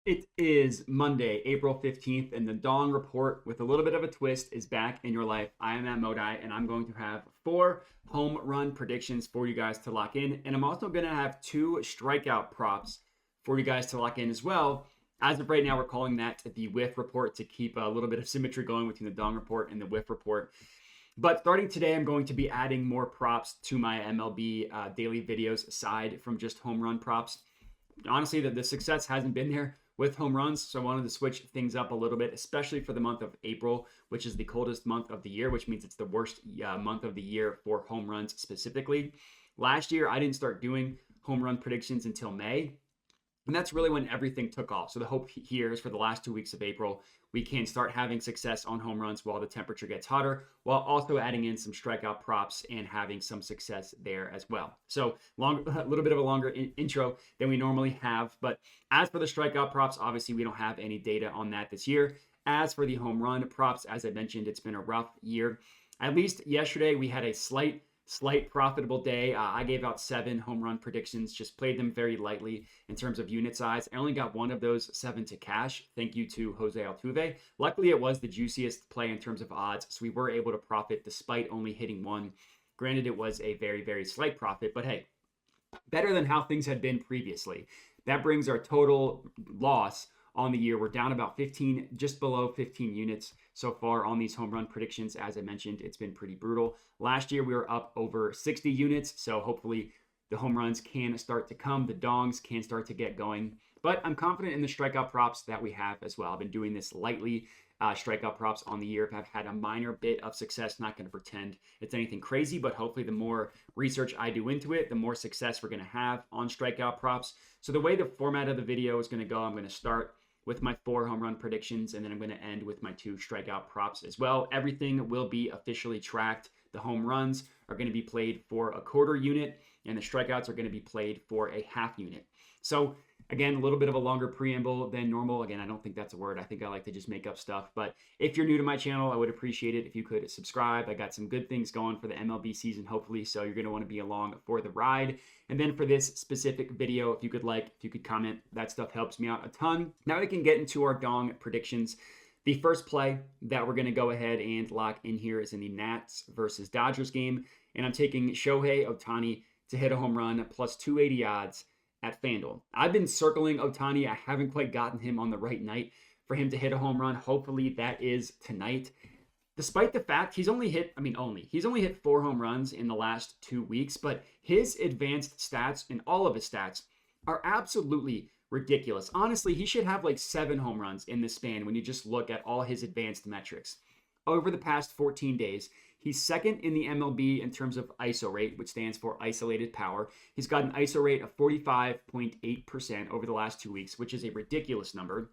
It is Monday, April 15th, and the Dawn Report with a little bit of a twist is back in your life. I am at Modi, and I'm going to have 4 home run predictions for you guys to lock in. And I'm also going to have 2 strikeout props for you guys to lock in as well. As of right now, we're calling that the whiff report to keep a little bit of symmetry going between the Dawn Report and the whiff report. But starting today, I'm going to be adding more props to my MLB daily videos aside from just home run props. Honestly, the success hasn't been there with home runs, so I wanted to switch things up a little bit, especially for the month of April, which is the coldest month of the year, which means it's the worst month of the year for home runs specifically. Last year, I didn't start doing home run predictions until May, and that's really when everything took off. So the hope here is for the last 2 weeks of April, we can start having success on home runs while the temperature gets hotter, while also adding in some strikeout props and having some success there as well. So a little bit of a longer intro than we normally have. But as for the strikeout props, obviously we don't have any data on that this year. As for the home run props, as I mentioned, it's been a rough year. At least yesterday we had a slight profitable day. I gave out 7 home run predictions, just played them very lightly in terms of unit size. I only got one of those 7 to cash. Thank you to Jose Altuve. Luckily, it was the juiciest play in terms of odds, so we were able to profit despite only hitting one. Granted, it was a very, very slight profit, but hey, better than how things had been previously. That brings our total loss on the year. We're down about 15, just below 15 units so far on these home run predictions. As I mentioned, it's been pretty brutal. Last year, we were up over 60 units, so hopefully the home runs can start to come. The dongs can start to get going. But I'm confident in the strikeout props that we have as well. I've been doing this lightly. Strikeout props on the year. I've had a minor bit of success. Not going to pretend it's anything crazy, but hopefully the more research I do into it, the more success we're going to have on strikeout props. So the way the format of the video is going to go, I'm going to start with my 4 home run predictions, and then I'm going to end with my 2 strikeout props as well. Everything will be officially tracked. The home runs are going to be played for a quarter unit, and the strikeouts are going to be played for a half unit. So again, a little bit of a longer preamble than normal. Again, I don't think that's a word. I think I like to just make up stuff. But if you're new to my channel, I would appreciate it if you could subscribe. I got some good things going for the MLB season, hopefully, so you're going to want to be along for the ride. And then for this specific video, if you could comment, that stuff helps me out a ton. Now we can get into our dong predictions. The first play that we're going to go ahead and lock in here is in the Nats versus Dodgers game. And I'm taking Shohei Otani to hit a home run plus 280 odds at FanDuel. I've been circling Otani. I haven't quite gotten him on the right night for him to hit a home run. Hopefully that is tonight. Despite the fact he's only hit 4 home runs in the last 2 weeks, but his advanced stats and all of his stats are absolutely ridiculous. Honestly, he should have like 7 home runs in this span when you just look at all his advanced metrics. Over the past 14 days, he's second in the MLB in terms of ISO rate, which stands for isolated power. He's got an ISO rate of 45.8% over the last 2 weeks, which is a ridiculous number.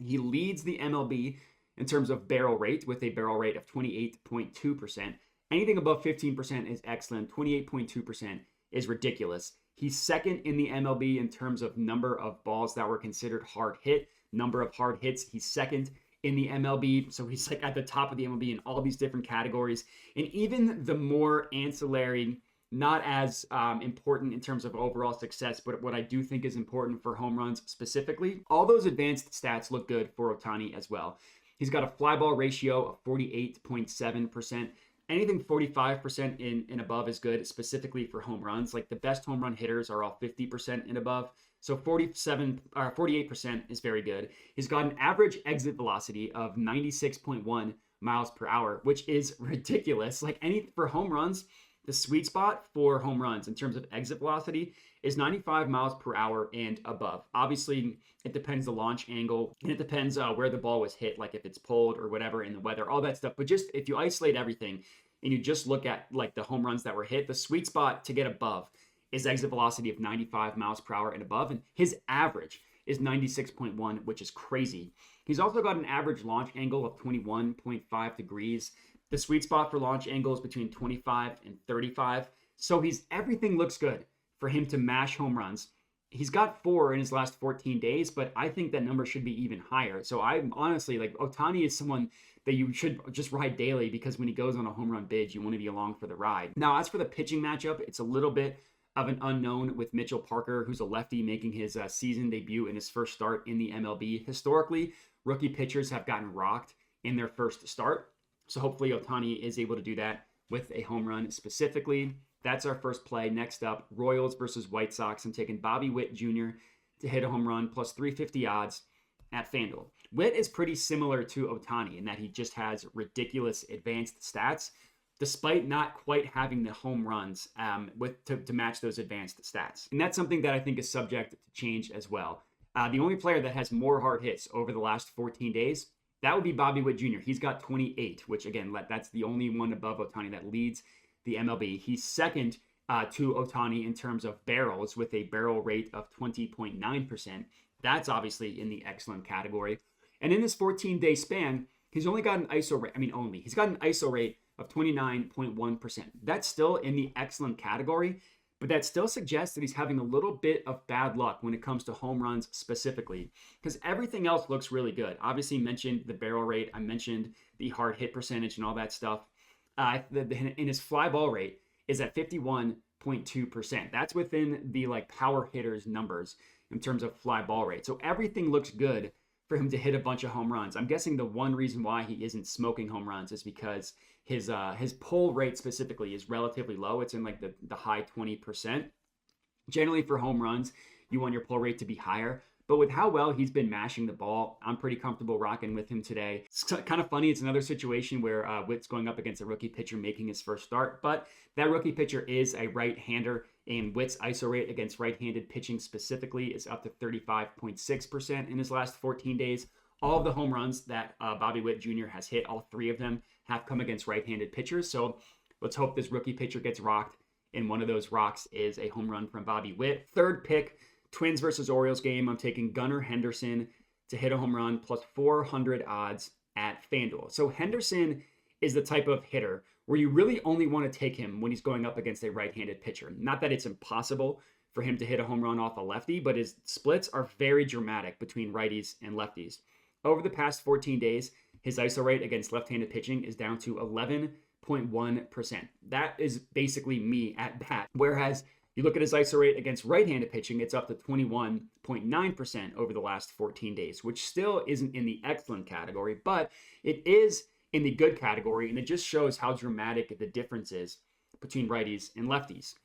He leads the MLB in terms of barrel rate with a barrel rate of 28.2%. Anything above 15% is excellent. 28.2% is ridiculous. He's second in the MLB in terms of number of balls that were considered hard hit. Number of hard hits, he's second in the MLB. So he's like at the top of the MLB in all these different categories. And even the more ancillary, not as important in terms of overall success, but what I do think is important for home runs specifically, all those advanced stats look good for Otani as well. He's got a fly ball ratio of 48.7%. Anything 45% and above is good, specifically for home runs. Like the best home run hitters are all 50% and above. So 48% is very good. He's got an average exit velocity of 96.1 miles per hour, which is ridiculous. Like for home runs, the sweet spot for home runs in terms of exit velocity is 95 miles per hour and above. Obviously, it depends the launch angle, and it depends where the ball was hit, like if it's pulled or whatever in the weather, all that stuff. But just if you isolate everything and you just look at like the home runs that were hit, the sweet spot to get above is exit velocity of 95 miles per hour and above, and his average is 96.1, which is crazy. He's also got an average launch angle of 21.5 degrees. The sweet spot for launch angle is between 25 and 35. So everything looks good for him to mash home runs. He's got 4 in his last 14 days, but I think that number should be even higher. So I'm honestly like, Otani is someone that you should just ride daily, because when he goes on a home run binge, you want to be along for the ride. Now, as for the pitching matchup, it's a little bit of an unknown with Mitchell Parker, who's a lefty making his season debut in his first start in the MLB. Historically, rookie pitchers have gotten rocked in their first start. So hopefully Otani is able to do that with a home run specifically. That's our first play. Next up, Royals versus White Sox. I'm taking Bobby Witt Jr. to hit a home run plus 350 odds at FanDuel. Witt is pretty similar to Otani in that he just has ridiculous advanced stats, despite not quite having the home runs to match those advanced stats. And that's something that I think is subject to change as well. The only player that has more hard hits over the last 14 days, that would be Bobby Witt Jr. He's got 28, which again, that's the only one above Otani that leads the MLB. He's second to Otani in terms of barrels with a barrel rate of 20.9%. That's obviously in the excellent category. And in this 14-day span, he's only got an ISO rate. He's got an ISO rate of 29.1%. That's still in the excellent category, but that still suggests that he's having a little bit of bad luck when it comes to home runs specifically, because everything else looks really good. Obviously mentioned the barrel rate. I mentioned the hard hit percentage and all that stuff. In his fly ball rate is at 51.2%. That's within the power hitters numbers in terms of fly ball rate. So everything looks good for him to hit a bunch of home runs. I'm guessing the one reason why he isn't smoking home runs is because his pull rate specifically is relatively low. It's in the high 20%. Generally for home runs, you want your pull rate to be higher. But with how well he's been mashing the ball, I'm pretty comfortable rocking with him today. It's kind of funny. It's another situation where Witt's going up against a rookie pitcher making his first start, but that rookie pitcher is a right-hander, and Witt's ISO rate against right-handed pitching specifically is up to 35.6% in his last 14 days. All of the home runs that Bobby Witt Jr. has hit, all three of them have come against right-handed pitchers. So let's hope this rookie pitcher gets rocked, and one of those rocks is a home run from Bobby Witt. Third pick, Twins versus Orioles game. I'm taking Gunnar Henderson to hit a home run plus 400 odds at FanDuel. So Henderson is the type of hitter where you really only want to take him when he's going up against a right-handed pitcher. Not that it's impossible for him to hit a home run off a lefty, but his splits are very dramatic between righties and lefties. Over the past 14 days, his ISO rate against left-handed pitching is down to 11.1%. That is basically me at bat. Whereas you look at his ISO rate against right-handed pitching, it's up to 21.9% over the last 14 days, which still isn't in the excellent category, but it is in the good category, and it just shows how dramatic the difference is between righties and lefties.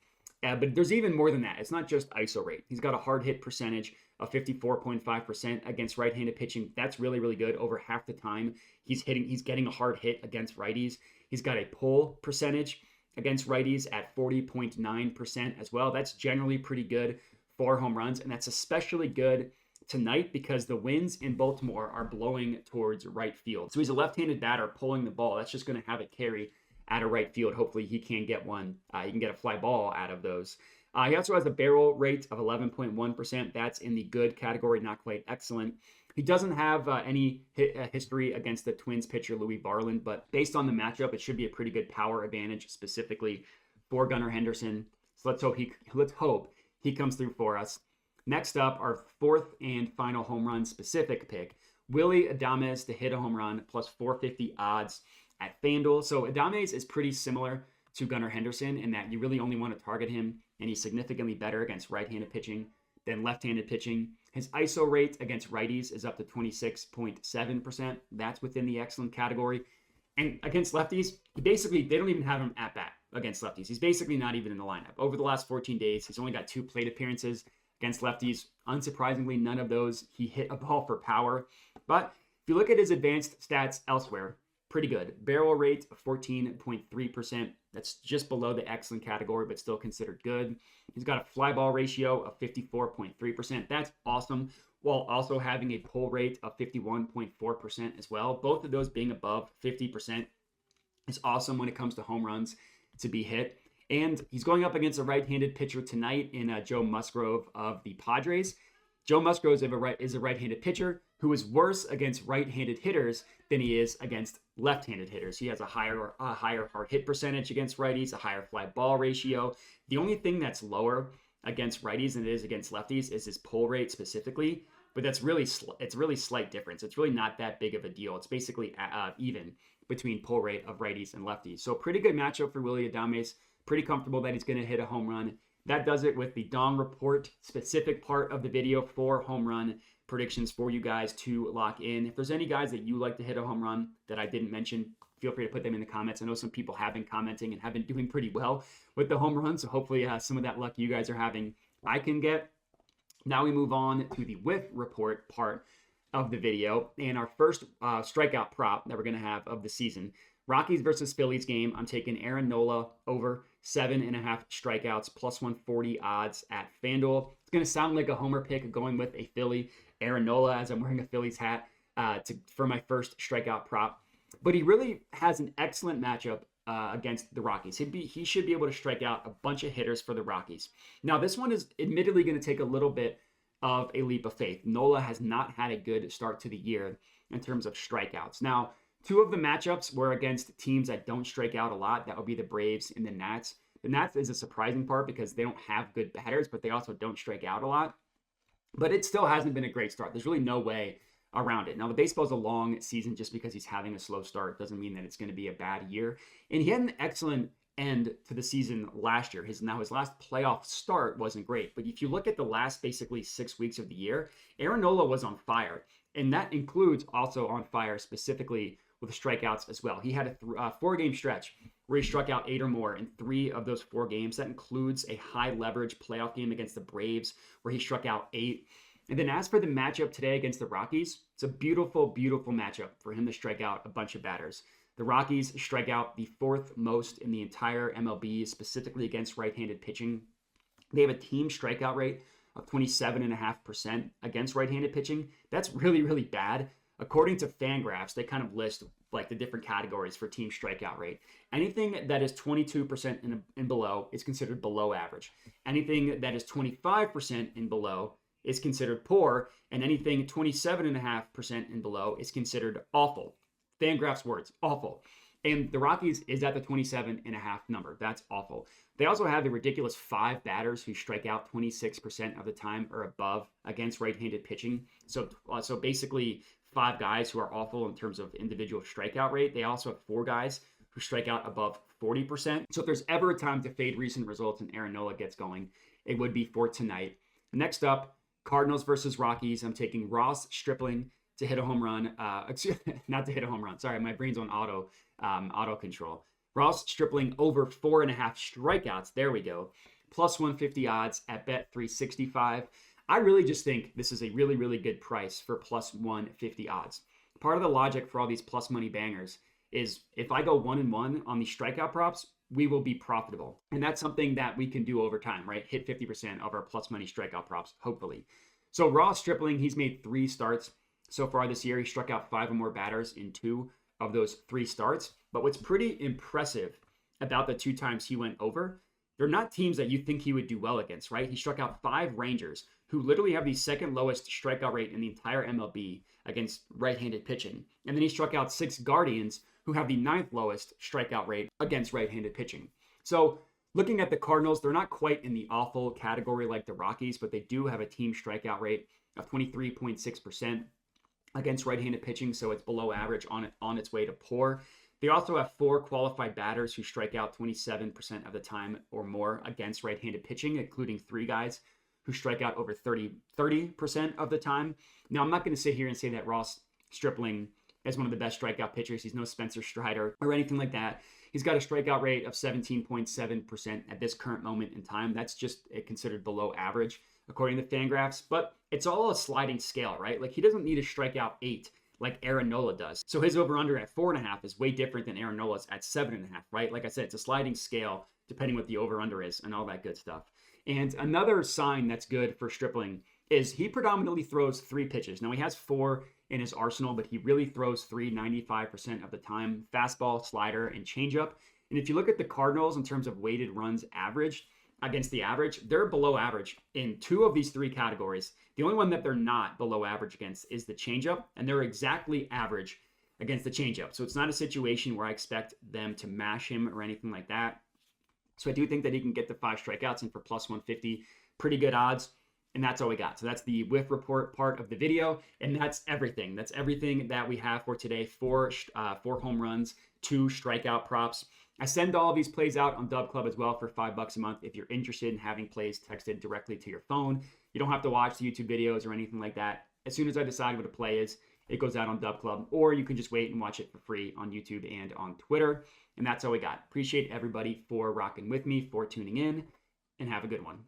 But there's even more than that. It's not just ISO rate. He's got a hard hit percentage of 54.5% against right-handed pitching. That's really, really good. Over half the time, he's getting a hard hit against righties. He's got a pull percentage against righties at 40.9% as well. That's generally pretty good for home runs, and that's especially good tonight because the winds in Baltimore are blowing towards right field. So he's a left-handed batter pulling the ball. That's just going to have it carry out of right field. Hopefully he can get one. He can get a fly ball out of those. He also has a barrel rate of 11.1%. That's in the good category, not quite excellent. He doesn't have any history against the Twins pitcher, Louis Varland, but based on the matchup, it should be a pretty good power advantage specifically for Gunnar Henderson. So let's hope he comes through for us. Next up, our fourth and final home run specific pick, Willy Adames to hit a home run plus 450 odds at FanDuel. So Adames is pretty similar to Gunnar Henderson in that you really only want to target him, and he's significantly better against right-handed pitching than left-handed pitching. His ISO rate against righties is up to 26.7%. That's within the excellent category. And against lefties, they don't even have him at bat against lefties. He's basically not even in the lineup. Over the last 14 days, he's only got 2 plate appearances against lefties. Unsurprisingly, none of those he hit a ball for power. But if you look at his advanced stats elsewhere, pretty good. Barrel rate of 14.3%. That's just below the excellent category, but still considered good. He's got a fly ball ratio of 54.3%. That's awesome, while also having a pull rate of 51.4% as well. Both of those being above 50% is awesome when it comes to home runs to be hit. And he's going up against a right-handed pitcher tonight in Joe Musgrove of the Padres. Joe Musgrove is a right-handed pitcher who is worse against right-handed hitters than he is against left-handed hitters. He has a higher hard hit percentage against righties, a higher fly ball ratio. The only thing that's lower against righties than it is against lefties is his pull rate specifically, but that's really slight difference. It's really not that big of a deal. It's basically even between pull rate of righties and lefties. So pretty good matchup for Willy Adames. Pretty comfortable that he's going to hit a home run that does it with the Dong Report specific part of the video for home run predictions for you guys to lock in. If there's any guys that you like to hit a home run that I didn't mention, feel free to put them in the comments. I know some people have been commenting and have been doing pretty well with the home runs, so hopefully some of that luck you guys are having I can get. Now we move on to the whiff report part of the video, and our first strikeout prop that we're going to have of the season. Rockies versus Phillies game. I'm taking Aaron Nola over 7.5 strikeouts, plus 140 odds at FanDuel. It's going to sound like a homer pick going with a Philly, Aaron Nola, as I'm wearing a Phillies hat for my first strikeout prop. But he really has an excellent matchup against the Rockies. He should be able to strike out a bunch of hitters for the Rockies. Now, this one is admittedly going to take a little bit of a leap of faith. Nola has not had a good start to the year in terms of strikeouts. Now, two of the matchups were against teams that don't strike out a lot. That would be the Braves and the Nats. The Nats is a surprising part because they don't have good batters, but they also don't strike out a lot. But it still hasn't been a great start. There's really no way around it. Now, the baseball's a long season. Just because he's having a slow start doesn't mean that it's going to be a bad year. And he had an excellent end to the season last year. His last playoff start wasn't great. But if you look at the last basically 6 weeks of the year, Aaron Nola was on fire. And that includes also on fire specifically with strikeouts as well. He had a 4-game stretch where he struck out 8 or more in 3 of those 4 games. That includes a high leverage playoff game against the Braves where he struck out 8. And then as for the matchup today against the Rockies, it's a beautiful, beautiful matchup for him to strike out a bunch of batters. The Rockies strike out the 4th most in the entire MLB, specifically against right-handed pitching. They have a team strikeout rate of 27.5% against right-handed pitching. That's really, really bad. According to FanGraphs, they kind of list like the different categories for team strikeout rate. Anything that is 22% and below is considered below average. Anything that is 25% and below is considered poor, and anything 27.5% and below is considered awful. FanGraphs words, awful. And the Rockies is at the 27.5 number. That's awful. They also have the ridiculous 5 batters who strike out 26% of the time or above against right-handed pitching. So basically 5 guys who are awful in terms of individual strikeout rate. They also have 4 guys who strike out above 40%. So if there's ever a time to fade recent results and Aaron Nola gets going, it would be for tonight. Next up, Cardinals versus Rockies. I'm taking Ross Stripling to hit a home run. Not to hit a home run. Sorry, my brain's on auto control. Ross Stripling over 4.5 strikeouts. There we go. Plus 150 odds at Bet365. I really just think this is a really, really good price for plus 150 odds. Part of the logic for all these plus money bangers is if I go 1-1 on these strikeout props, we will be profitable. And that's something that we can do over time, right? Hit 50% of our plus money strikeout props, hopefully. So Ross Stripling, he's made 3 starts so far this year. He struck out 5 or more batters in 2 of those 3 starts. But what's pretty impressive about the 2 times he went over, they're not teams that you think he would do well against, right? He struck out 5 Rangers, who literally have the 2nd lowest strikeout rate in the entire MLB against right-handed pitching. And then he struck out 6 Guardians, who have the 9th lowest strikeout rate against right-handed pitching. So looking at the Cardinals, they're not quite in the awful category like the Rockies, but they do have a team strikeout rate of 23.6% against right-handed pitching, so it's below average on its way to poor. They also have 4 qualified batters who strike out 27% of the time or more against right-handed pitching, including 3 guys who strike out over 30% of the time. Now, I'm not going to sit here and say that Ross Stripling is one of the best strikeout pitchers. He's no Spencer Strider or anything like that. He's got a strikeout rate of 17.7% at this current moment in time. That's just considered below average, according to FanGraphs. But it's all a sliding scale, right? Like, he doesn't need to strike out 8 like Aaron Nola does. So his over-under at 4.5 is way different than Aaron Nola's at 7.5, right? Like I said, it's a sliding scale depending what the over-under is and all that good stuff. And another sign that's good for Stripling is he predominantly throws 3 pitches. Now, he has 4 in his arsenal, but he really throws 95% of the time: fastball, slider, and changeup. And if you look at the Cardinals in terms of weighted runs average against the average, they're below average in 2 of these 3 categories. The only one that they're not below average against is the changeup, and they're exactly average against the changeup. So it's not a situation where I expect them to mash him or anything like that. So I do think that he can get the 5 strikeouts, and for plus 150, pretty good odds. And that's all we got. So that's the whiff report part of the video. And that's everything. That's everything that we have for today. 4 home runs, 2 strikeout props. I send all of these plays out on Dub Club as well for $5 a month if you're interested in having plays texted directly to your phone. You don't have to watch the YouTube videos or anything like that. As soon as I decide what a play is, it goes out on Dub Club, or you can just wait and watch it for free on YouTube and on Twitter. And that's all we got. Appreciate everybody for rocking with me, for tuning in, and have a good one.